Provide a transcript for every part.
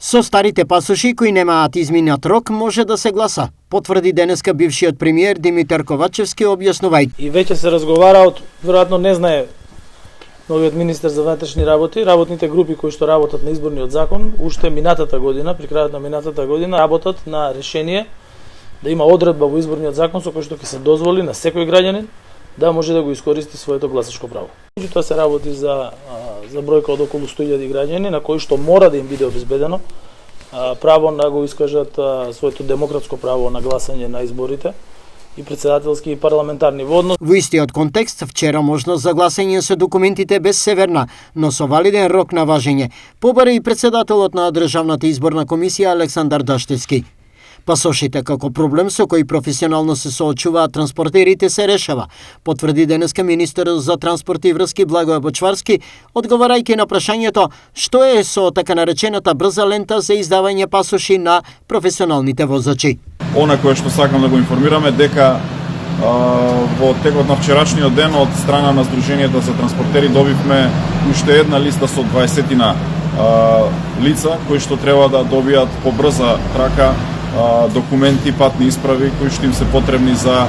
Со старите пасоши кои немаат изминат рок може да се гласа, потврди денеска бившиот премиер Димитар Ковачевски објаснувајќи. И веќе се разговара, веројатно не знае новиот министер за внатрешни работи, работните групи кои што работат на изборниот закон, уште минатата година, при крајот на минатата година, работат на решение да има одредба во изборниот закон со кој што ќе се дозволи на секој граѓанин да може да го искористи своето гласачко право. Меѓутоа се работи за бројка од околу 100.000 граѓани на кои што мора да им биде обезбедено право да го искажат своето демократско право на гласање на изборите и председателски и парламентарни во однос. Во истиот контекст, вчера можност за гласање со документите без се верна, но со валиден рок на важење, побара и председателот на Државната изборна комисија Александар Даштевски. Пасошите како проблем со кој професионално се соочуваат транспортерите се решава, потврди денеска министер за транспорт и врски Благој Бочварски, одговарајќи на прашањето што е со така наречената брза лента за издавање пасоши на професионалните возачи. Она кое што сакам да го информираме дека во текот на вчерашниот ден од страна на Сдруженијата за транспортери добивме уште една листа со 20 лица кои што треба да добијат по брза трака документи, патни исправи кои што им се потребни за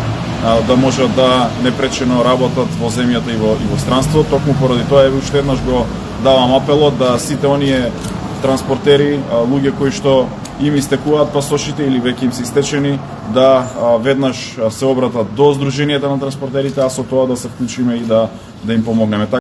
да можат да непречено работат во земјата и во странство. Токму поради тоа уште еднаш го давам апелот да сите оние транспортери, луѓе кои што им истекуваат пасошите или веќе им се истечени, да веднаш се обратат до Сдруженијата на транспортерите, а со тоа да се вклучиме и да им помогнеме.